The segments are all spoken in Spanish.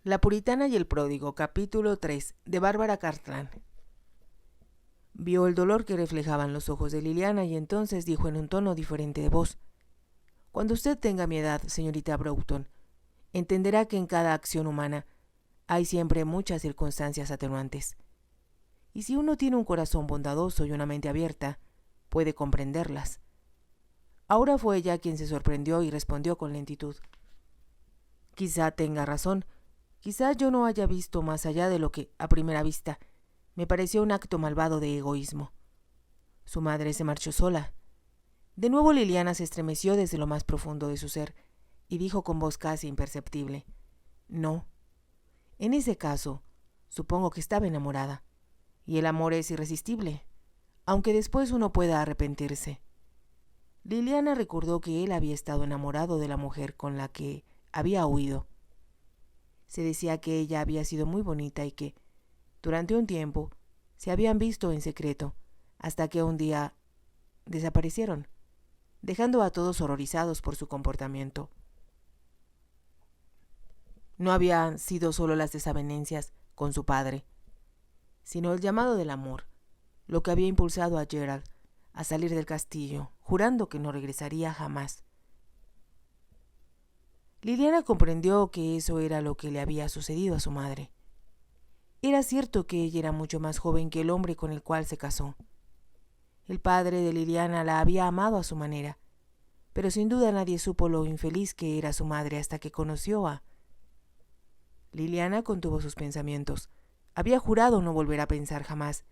La puritana y el pródigo, capítulo 3, de Bárbara Cartland. Vio el dolor que reflejaban los ojos de Liliana y entonces dijo en un tono diferente de voz: «Cuando usted tenga mi edad, señorita Broughton, entenderá que en cada acción humana hay siempre muchas circunstancias atenuantes. Y si uno tiene un corazón bondadoso y una mente abierta, puede comprenderlas». Ahora fue ella quien se sorprendió y respondió con lentitud: «Quizá tenga razón. Quizá yo no haya visto más allá de lo que, a primera vista, me pareció un acto malvado de egoísmo». Su madre se marchó sola. De nuevo Liliana se estremeció desde lo más profundo de su ser y dijo con voz casi imperceptible: «No. En ese caso, supongo que estaba enamorada. Y el amor es irresistible, aunque después uno pueda arrepentirse». Liliana recordó que él había estado enamorado de la mujer con la que había huido. Se decía que ella había sido muy bonita y que, durante un tiempo, se habían visto en secreto, hasta que un día desaparecieron, dejando a todos horrorizados por su comportamiento. No habían sido solo las desavenencias con su padre, sino el llamado del amor, lo que había impulsado a Gerald a salir del castillo, jurando que no regresaría jamás. Liliana comprendió que eso era lo que le había sucedido a su madre. Era cierto que ella era mucho más joven que el hombre con el cual se casó. El padre de Liliana la había amado a su manera, pero sin duda nadie supo lo infeliz que era su madre hasta que conoció a... Liliana contuvo sus pensamientos. Había jurado no volver a pensar jamás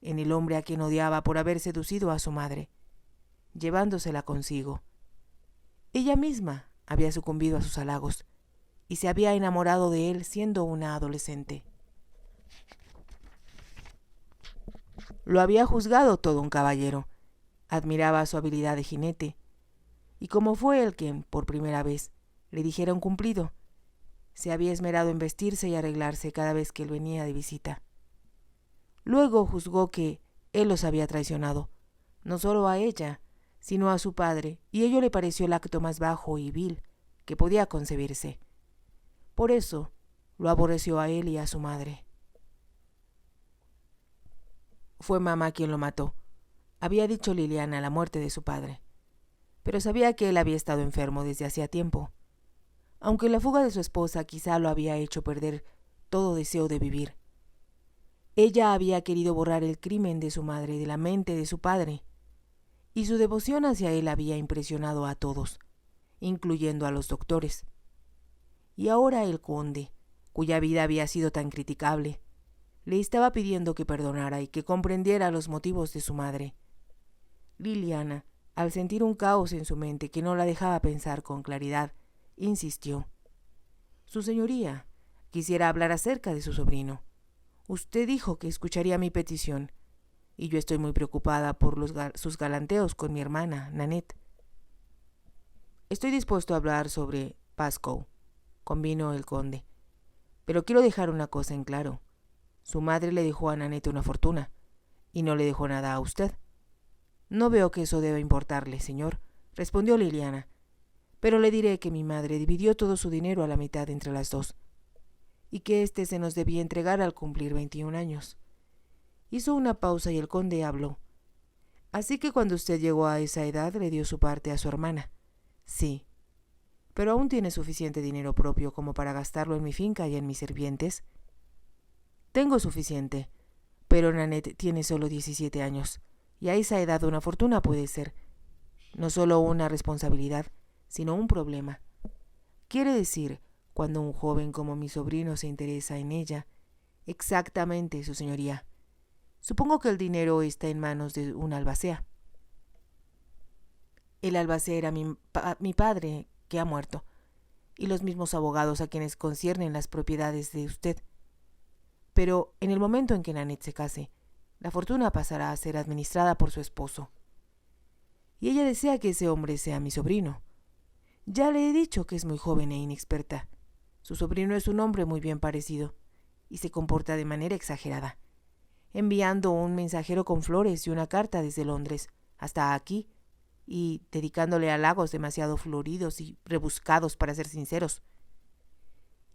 en el hombre a quien odiaba por haber seducido a su madre, llevándosela consigo. Ella misma había sucumbido a sus halagos y se había enamorado de él siendo una adolescente. Lo había juzgado todo un caballero, admiraba su habilidad de jinete, y como fue él quien, por primera vez, le dijera un cumplido, se había esmerado en vestirse y arreglarse cada vez que él venía de visita. Luego juzgó que él los había traicionado, no solo a ella, sino a su padre, y ello le pareció el acto más bajo y vil que podía concebirse. Por eso lo aborreció a él y a su madre. Fue mamá quien lo mató, había dicho Liliana, la muerte de su padre, pero sabía que él había estado enfermo desde hacía tiempo. Aunque la fuga de su esposa quizá lo había hecho perder todo deseo de vivir. Ella había querido borrar el crimen de su madre de la mente de su padre, y su devoción hacia él había impresionado a todos, incluyendo a los doctores. Y ahora el conde, cuya vida había sido tan criticable, le estaba pidiendo que perdonara y que comprendiera los motivos de su madre. Liliana, al sentir un caos en su mente que no la dejaba pensar con claridad, insistió: «Su señoría, quisiera hablar acerca de su sobrino. Usted dijo que escucharía mi petición, y yo estoy muy preocupada por sus galanteos con mi hermana, Nanette». «Estoy dispuesto a hablar sobre Pascoe», convino el conde, «pero quiero dejar una cosa en claro. Su madre le dejó a Nanette una fortuna, y no le dejó nada a usted». «No veo que eso deba importarle, señor», respondió Liliana, «pero le diré que mi madre dividió todo su dinero a la mitad entre las dos, y que éste se nos debía entregar al cumplir 21 años. Hizo una pausa y el conde habló. «Así que cuando usted llegó a esa edad le dio su parte a su hermana». «Sí, pero aún tiene suficiente dinero propio como para gastarlo en mi finca y en mis sirvientes». «Tengo suficiente, pero Nanette tiene solo 17 años, y a esa edad una fortuna puede ser no solo una responsabilidad, sino un problema. Quiere decir, cuando un joven como mi sobrino se interesa en ella». «Exactamente, su señoría. Supongo que el dinero está en manos de un albacea». «El albacea era mi padre, que ha muerto, y los mismos abogados a quienes conciernen las propiedades de usted. Pero en el momento en que Nanette se case, la fortuna pasará a ser administrada por su esposo. Y ella desea que ese hombre sea mi sobrino. Ya le he dicho que es muy joven e inexperta. Su sobrino es un hombre muy bien parecido, y se comporta de manera exagerada, enviando un mensajero con flores y una carta desde Londres hasta aquí, y dedicándole halagos demasiado floridos y rebuscados para ser sinceros.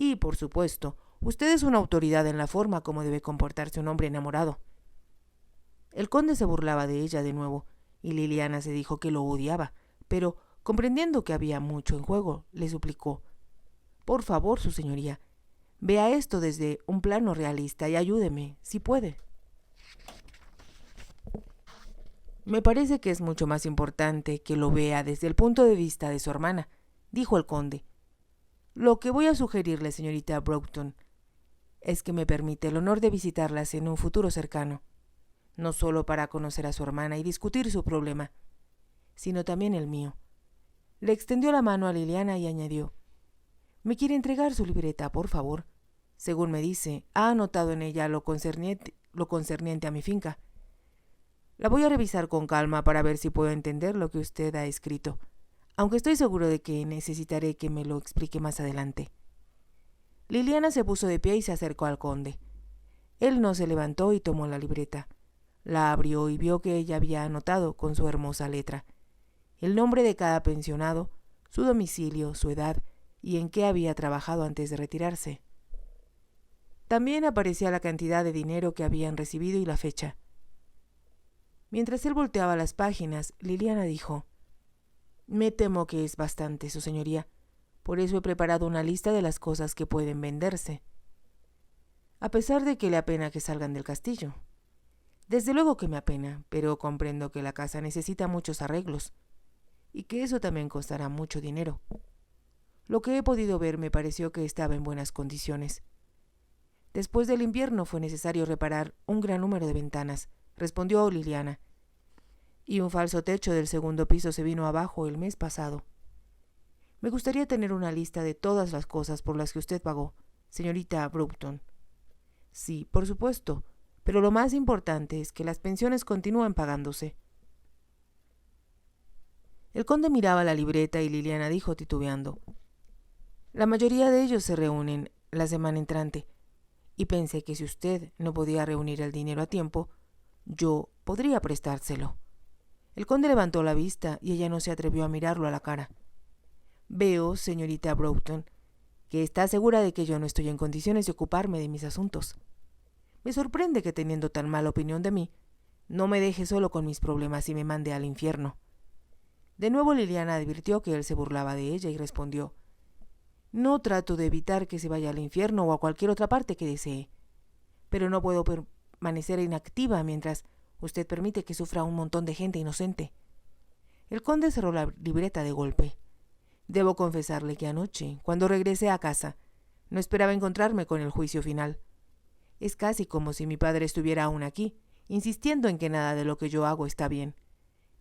Y, por supuesto, usted es una autoridad en la forma como debe comportarse un hombre enamorado. El conde se burlaba de ella de nuevo, y Liliana se dijo que lo odiaba, pero, comprendiendo que había mucho en juego, le suplicó: «Por favor, su señoría, vea esto desde un plano realista y ayúdeme, si puede». «Me parece que es mucho más importante que lo vea desde el punto de vista de su hermana», dijo el conde. «Lo que voy a sugerirle, señorita Broughton, es que me permita el honor de visitarlas en un futuro cercano, no solo para conocer a su hermana y discutir su problema, sino también el mío». Le extendió la mano a Liliana y añadió: «¿Me quiere entregar su libreta, por favor? Según me dice, ha anotado en ella lo concerniente a mi finca. La voy a revisar con calma para ver si puedo entender lo que usted ha escrito, aunque estoy seguro de que necesitaré que me lo explique más adelante». Liliana se puso de pie y se acercó al conde. Él no se levantó y tomó la libreta. La abrió y vio que ella había anotado con su hermosa letra el nombre de cada pensionado, su domicilio, su edad y en qué había trabajado antes de retirarse. También aparecía la cantidad de dinero que habían recibido y la fecha. Mientras él volteaba las páginas, Liliana dijo: «Me temo que es bastante, su señoría. Por eso he preparado una lista de las cosas que pueden venderse, a pesar de que le apena que salgan del castillo». «Desde luego que me apena, pero comprendo que la casa necesita muchos arreglos, y que eso también costará mucho dinero. Lo que he podido ver me pareció que estaba en buenas condiciones. Después del invierno fue necesario reparar un gran número de ventanas», respondió Liliana, «y un falso techo del segundo piso se vino abajo el mes pasado. Me gustaría tener una lista de todas las cosas por las que usted pagó, señorita Broughton». «Sí, por supuesto, pero lo más importante es que las pensiones continúen pagándose». El conde miraba la libreta y Liliana dijo titubeando: «La mayoría de ellos se reúnen la semana entrante, y pensé que si usted no podía reunir el dinero a tiempo, yo podría prestárselo». El conde levantó la vista y ella no se atrevió a mirarlo a la cara. «Veo, señorita Broughton, que está segura de que yo no estoy en condiciones de ocuparme de mis asuntos. Me sorprende que, teniendo tan mala opinión de mí, no me deje solo con mis problemas y me mande al infierno». De nuevo Liliana advirtió que él se burlaba de ella y respondió: «No trato de evitar que se vaya al infierno o a cualquier otra parte que desee, pero no puedo permanecer inactiva mientras usted permite que sufra un montón de gente inocente». El conde cerró la libreta de golpe. «Debo confesarle que anoche, cuando regresé a casa, no esperaba encontrarme con el juicio final. Es casi como si mi padre estuviera aún aquí, insistiendo en que nada de lo que yo hago está bien».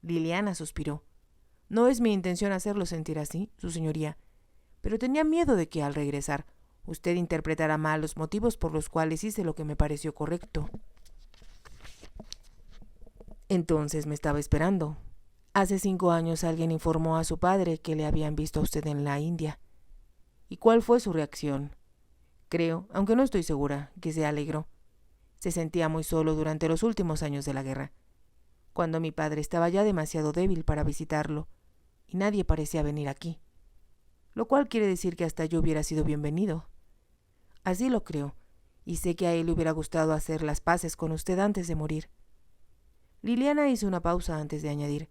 Liliana suspiró. «No es mi intención hacerlo sentir así, su señoría, pero tenía miedo de que al regresar usted interpretara mal los motivos por los cuales hice lo que me pareció correcto». «Entonces me estaba esperando. Hace 5 años alguien informó a su padre que le habían visto a usted en la India. ¿Y cuál fue su reacción? Creo, aunque no estoy segura, que se alegró. Se sentía muy solo durante los últimos años de la guerra, cuando mi padre estaba ya demasiado débil para visitarlo, y nadie parecía venir aquí, lo cual quiere decir que hasta yo hubiera sido bienvenido. Así lo creo, y sé que a él le hubiera gustado hacer las paces con usted antes de morir». Liliana hizo una pausa antes de añadir: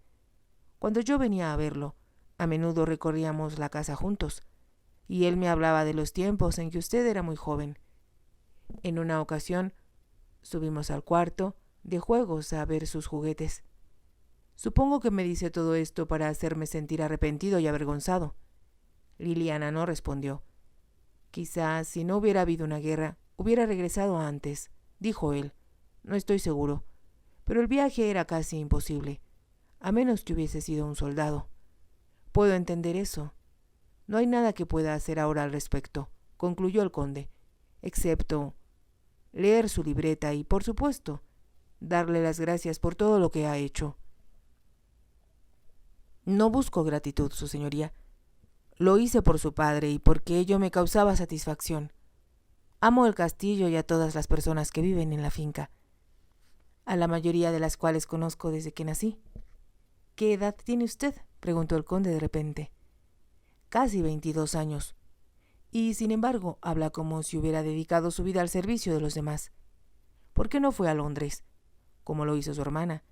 «Cuando yo venía a verlo, a menudo recorríamos la casa juntos, y él me hablaba de los tiempos en que usted era muy joven. En una ocasión subimos al cuarto de juegos a ver sus juguetes. Supongo que me dice todo esto para hacerme sentir arrepentido y avergonzado». Liliana no respondió. «Quizás si no hubiera habido una guerra, hubiera regresado antes», dijo él. «No estoy seguro, pero el viaje era casi imposible, a menos que hubiese sido un soldado. Puedo entender eso. No hay nada que pueda hacer ahora al respecto», concluyó el conde, «excepto leer su libreta y, por supuesto, darle las gracias por todo lo que ha hecho». «No busco gratitud, su señoría. Lo hice por su padre y porque ello me causaba satisfacción. Amo el castillo y a todas las personas que viven en la finca, a la mayoría de las cuales conozco desde que nací». «¿Qué edad tiene usted?», preguntó el conde de repente. «Casi 22 años. y, sin embargo, habla como si hubiera dedicado su vida al servicio de los demás. ¿Por qué no fue a Londres, como lo hizo su hermana?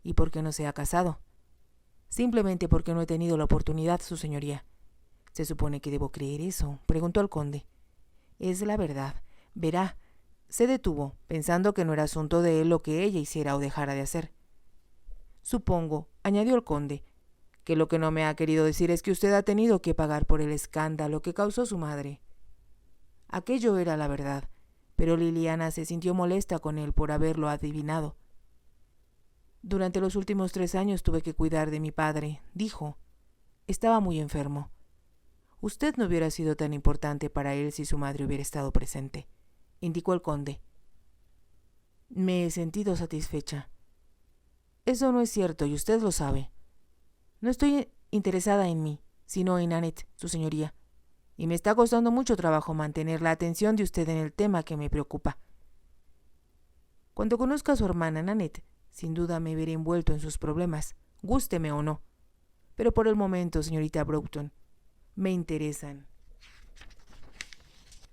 ¿Y por qué no se ha casado? Simplemente porque no he tenido la oportunidad, su señoría. ¿Se supone que debo creer eso?, preguntó el conde. Es la verdad. Verá. Se detuvo, pensando que no era asunto de él lo que ella hiciera o dejara de hacer. Supongo, añadió el conde, que lo que no me ha querido decir es que usted ha tenido que pagar por el escándalo que causó su madre. Aquello era la verdad, pero Liliana se sintió molesta con él por haberlo adivinado. Durante los últimos 3 años tuve que cuidar de mi padre, dijo. Estaba muy enfermo. Usted no hubiera sido tan importante para él si su madre hubiera estado presente, indicó el conde. Me he sentido satisfecha. Eso no es cierto y usted lo sabe. No estoy interesada en mí, sino en Annette, su señoría, y me está costando mucho trabajo mantener la atención de usted en el tema que me preocupa. Cuando conozca a su hermana Nanette, sin duda me veré envuelto en sus problemas, gústeme o no. Pero por el momento, señorita Broughton, me interesan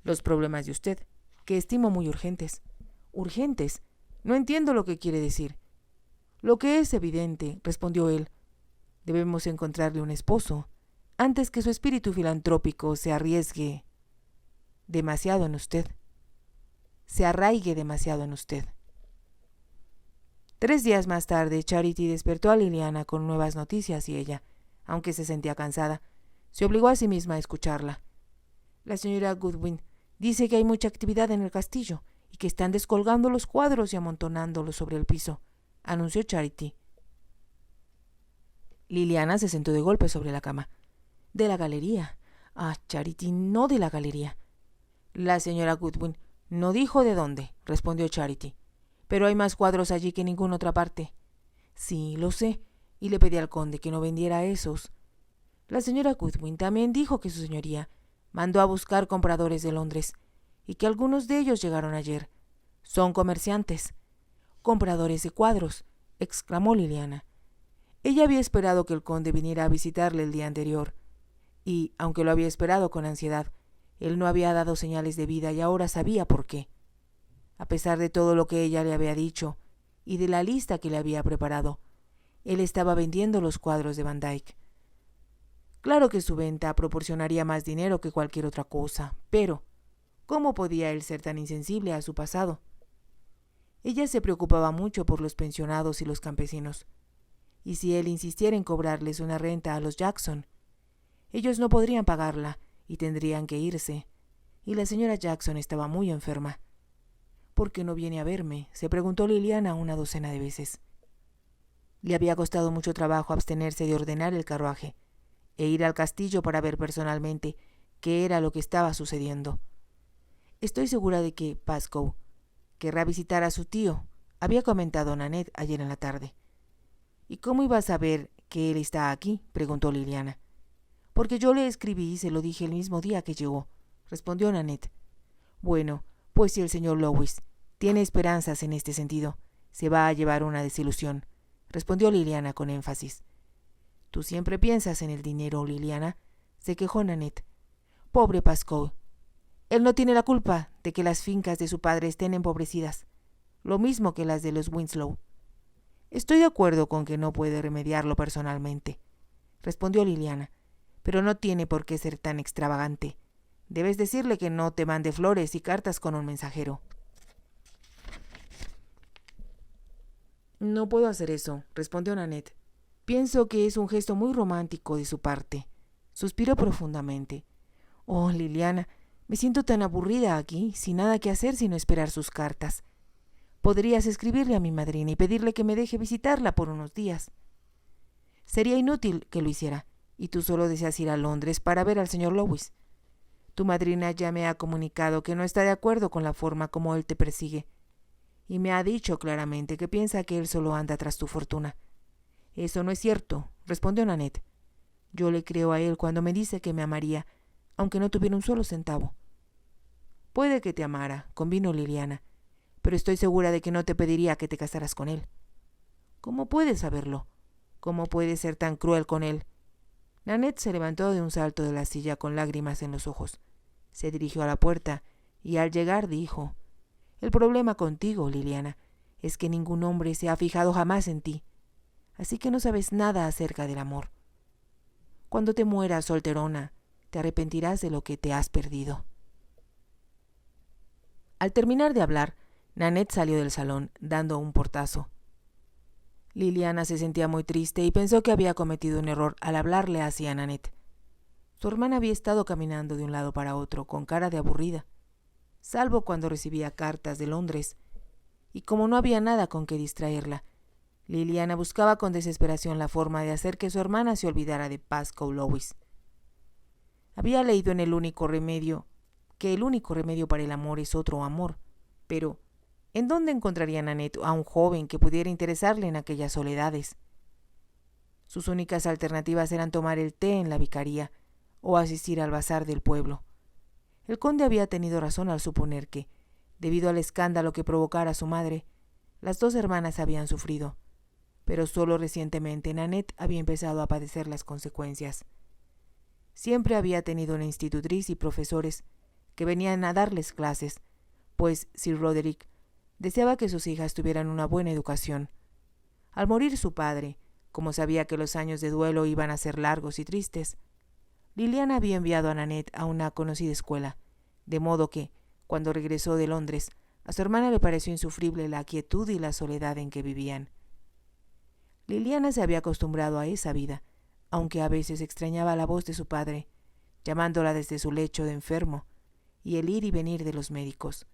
los problemas de usted, que estimo muy urgentes. ¿Urgentes? No entiendo lo que quiere decir. Lo que es evidente, respondió él. Debemos encontrarle un esposo, antes que su espíritu filantrópico se arriesgue demasiado en usted. Se arraigue demasiado en usted. 3 días más tarde, Charity despertó a Liliana con nuevas noticias y ella, aunque se sentía cansada, se obligó a sí misma a escucharla. La señora Goodwin dice que hay mucha actividad en el castillo y que están descolgando los cuadros y amontonándolos sobre el piso, anunció Charity. Liliana se sentó de golpe sobre la cama. ¿De la galería? Ah, Charity, no de la galería. La señora Goodwin no dijo de dónde, respondió Charity. Pero hay más cuadros allí que en ninguna otra parte. Sí, lo sé, y le pedí al conde que no vendiera esos. La señora Goodwin también dijo que su señoría mandó a buscar compradores de Londres, y que algunos de ellos llegaron ayer. Son comerciantes. Compradores de cuadros, exclamó Liliana. Ella había esperado que el conde viniera a visitarle el día anterior, y, aunque lo había esperado con ansiedad, él no había dado señales de vida y ahora sabía por qué. A pesar de todo lo que ella le había dicho y de la lista que le había preparado, él estaba vendiendo los cuadros de Van Dyck. Claro que su venta proporcionaría más dinero que cualquier otra cosa, pero ¿cómo podía él ser tan insensible a su pasado? Ella se preocupaba mucho por los pensionados y los campesinos, y si él insistiera en cobrarles una renta a los Jackson, ellos no podrían pagarla y tendrían que irse, y la señora Jackson estaba muy enferma. ¿Por qué no viene a verme?, se preguntó Liliana 1 docena de veces. Le había costado mucho trabajo abstenerse de ordenar el carruaje e ir al castillo para ver personalmente qué era lo que estaba sucediendo. Estoy segura de que Pascoe querrá visitar a su tío, había comentado Nanette ayer en la tarde. ¿Y cómo iba a saber que él está aquí?, preguntó Liliana. Porque yo le escribí y se lo dije el mismo día que llegó, respondió Nanette. Bueno, pues si el señor Lowis tiene esperanzas en este sentido, se va a llevar una desilusión, respondió Liliana con énfasis. Tú siempre piensas en el dinero, Liliana, se quejó Nanette. Pobre Pascoe. Él no tiene la culpa de que las fincas de su padre estén empobrecidas, lo mismo que las de los Winslow. Estoy de acuerdo con que no puede remediarlo personalmente, respondió Liliana, pero no tiene por qué ser tan extravagante. Debes decirle que no te mande flores y cartas con un mensajero. No puedo hacer eso, respondió Nanette. Pienso que es un gesto muy romántico de su parte. Suspiró profundamente. Oh, Liliana, me siento tan aburrida aquí, sin nada que hacer sino esperar sus cartas. Podrías escribirle a mi madrina y pedirle que me deje visitarla por unos días. Sería inútil que lo hiciera, y tú solo deseas ir a Londres para ver al señor Lowis. Tu madrina ya me ha comunicado que no está de acuerdo con la forma como él te persigue, y me ha dicho claramente que piensa que él solo anda tras tu fortuna. Eso no es cierto, respondió Nanette. Yo le creo a él cuando me dice que me amaría, aunque no tuviera un solo centavo. Puede que te amara, convino Liliana, pero estoy segura de que no te pediría que te casaras con él. ¿Cómo puedes saberlo? ¿Cómo puedes ser tan cruel con él? Nanette se levantó de un salto de la silla con lágrimas en los ojos. Se dirigió a la puerta y al llegar dijo: «El problema contigo, Liliana, es que ningún hombre se ha fijado jamás en ti, así que no sabes nada acerca del amor. Cuando te mueras solterona, te arrepentirás de lo que te has perdido». Al terminar de hablar, Nanette salió del salón, dando un portazo. Liliana se sentía muy triste y pensó que había cometido un error al hablarle así a Nanette. Su hermana había estado caminando de un lado para otro con cara de aburrida, salvo cuando recibía cartas de Londres, y como no había nada con que distraerla, Liliana buscaba con desesperación la forma de hacer que su hermana se olvidara de Pascoe Lowis. Había leído en que el único remedio para el amor es otro amor, pero ¿en dónde encontraría Nanette a un joven que pudiera interesarle en aquellas soledades? Sus únicas alternativas eran tomar el té en la vicaría o asistir al bazar del pueblo. El conde había tenido razón al suponer que, debido al escándalo que provocara su madre, las dos hermanas habían sufrido, pero solo recientemente Nanette había empezado a padecer las consecuencias. Siempre había tenido una institutriz y profesores que venían a darles clases, pues Sir Roderick deseaba que sus hijas tuvieran una buena educación. Al morir su padre, como sabía que los años de duelo iban a ser largos y tristes, Liliana había enviado a Nanette a una conocida escuela, de modo que, cuando regresó de Londres, a su hermana le pareció insufrible la quietud y la soledad en que vivían. Liliana se había acostumbrado a esa vida, aunque a veces extrañaba la voz de su padre, llamándola desde su lecho de enfermo, y el ir y venir de los médicos.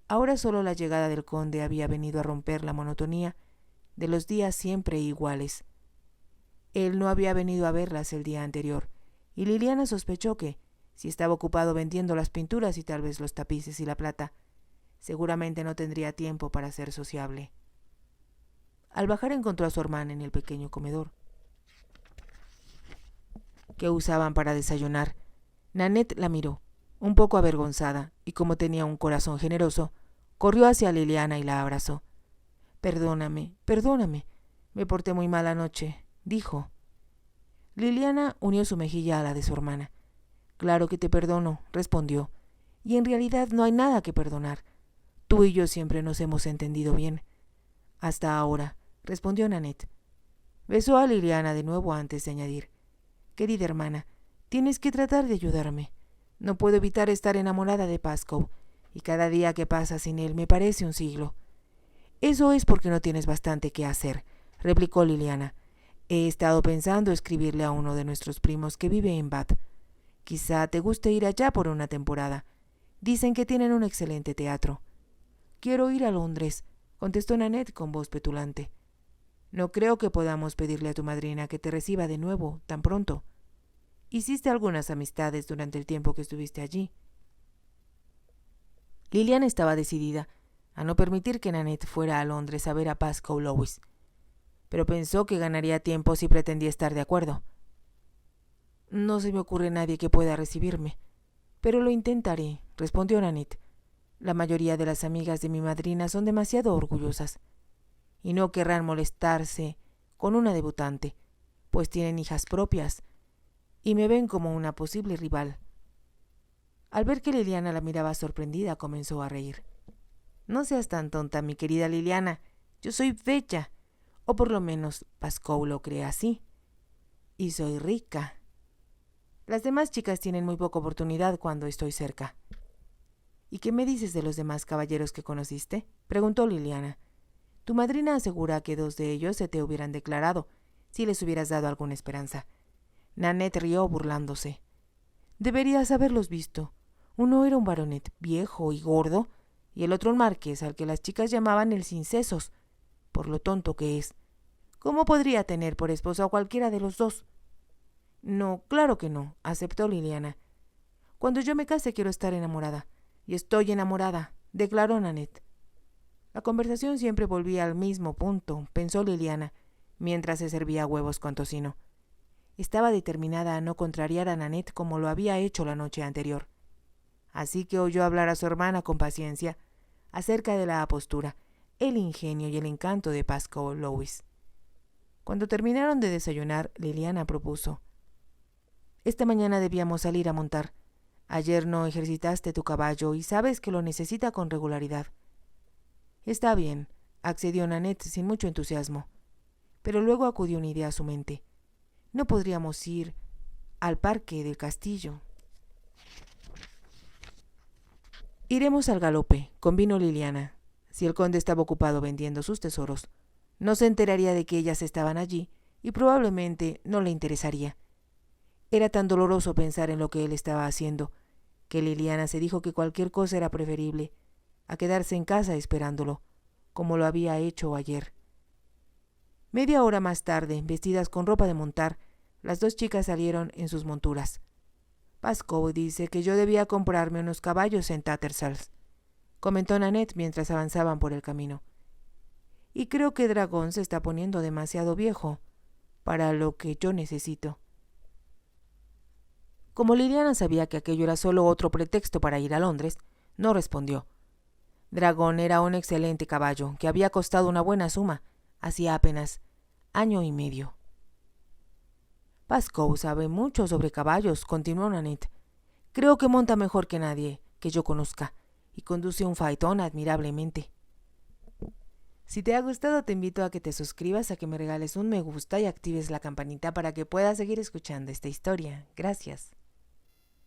Ahora solo la llegada del conde había venido a romper la monotonía de los días siempre iguales. Él no había venido a verlas el día anterior, y Liliana sospechó que, si estaba ocupado vendiendo las pinturas y tal vez los tapices y la plata, seguramente no tendría tiempo para ser sociable. Al bajar encontró a su hermana en el pequeño comedor que usaban para desayunar. Nanette la miró, un poco avergonzada, y como tenía un corazón generoso, corrió hacia Liliana y la abrazó. «Perdóname, me porté muy mal anoche», dijo. Liliana unió su mejilla a la de su hermana. «Claro que te perdono», respondió, «y en realidad no hay nada que perdonar. Tú y yo siempre nos hemos entendido bien». «Hasta ahora», respondió Nanette. Besó a Liliana de nuevo antes de añadir: «Querida hermana, tienes que tratar de ayudarme. No puedo evitar estar enamorada de Pascoe, y cada día que pasa sin él me parece un siglo». «Eso es porque no tienes bastante que hacer», replicó Liliana. «He estado pensando escribirle a uno de nuestros primos que vive en Bath. Quizá te guste ir allá por una temporada. Dicen que tienen un excelente teatro». «Quiero ir a Londres», contestó Nanette con voz petulante. «No creo que podamos pedirle a tu madrina que te reciba de nuevo tan pronto. Hiciste algunas amistades durante el tiempo que estuviste allí». Liliana estaba decidida a no permitir que Nanette fuera a Londres a ver a Pascoe Lowis, pero pensó que ganaría tiempo si pretendía estar de acuerdo. «No se me ocurre nadie que pueda recibirme, pero lo intentaré», respondió Nanette. «La mayoría de las amigas de mi madrina son demasiado orgullosas, y no querrán molestarse con una debutante, pues tienen hijas propias, y me ven como una posible rival». Al ver que Liliana la miraba sorprendida, comenzó a reír. «No seas tan tonta, mi querida Liliana. Yo soy bella, o por lo menos Pascoe lo cree así. Y soy rica. Las demás chicas tienen muy poca oportunidad cuando estoy cerca». «¿Y qué me dices de los demás caballeros que conociste?», preguntó Liliana. «Tu madrina asegura que 2 de ellos se te hubieran declarado si les hubieras dado alguna esperanza». Nanette rió burlándose. «Deberías haberlos visto. Uno era un baronet viejo y gordo, y el otro un marqués al que las chicas llamaban el sin sesos, por lo tonto que es. ¿Cómo podría tener por esposo a cualquiera de los dos?». «No, claro que no», aceptó Liliana. «Cuando yo me case quiero estar enamorada, y estoy enamorada», declaró Nanette. La conversación siempre volvía al mismo punto, pensó Liliana, mientras se servía huevos con tocino. Estaba determinada a no contrariar a Nanette como lo había hecho la noche anterior. Así que oyó hablar a su hermana con paciencia acerca de la apostura, el ingenio y el encanto de Pascoe Lowis. Cuando terminaron de desayunar, Liliana propuso: «Esta mañana debíamos salir a montar. Ayer no ejercitaste tu caballo y sabes que lo necesita con regularidad. Está bien, accedió Nanette sin mucho entusiasmo. Pero luego acudió una idea a su mente. No podríamos ir al parque del castillo. Iremos al galope, convino Liliana. Si el conde estaba ocupado vendiendo sus tesoros, no se enteraría de que ellas estaban allí y probablemente no le interesaría. Era tan doloroso pensar en lo que él estaba haciendo, que Liliana se dijo que cualquier cosa era preferible a quedarse en casa esperándolo, como lo había hecho ayer. Media hora más tarde, vestidas con ropa de montar, las dos chicas salieron en sus monturas. Pascoe dice que yo debía comprarme unos caballos en Tattersall's, comentó Nanette mientras avanzaban por el camino. Y creo que Dragón se está poniendo demasiado viejo para lo que yo necesito. Como Liliana sabía que aquello era solo otro pretexto para ir a Londres, no respondió. Dragón era un excelente caballo que había costado una buena suma, hacía apenas año y medio. Pascoe sabe mucho sobre caballos, continuó Nanette. Creo que monta mejor que nadie que yo conozca y conduce un faetón admirablemente. Si te ha gustado, te invito a que te suscribas, a que me regales un me gusta y actives la campanita para que puedas seguir escuchando esta historia. Gracias.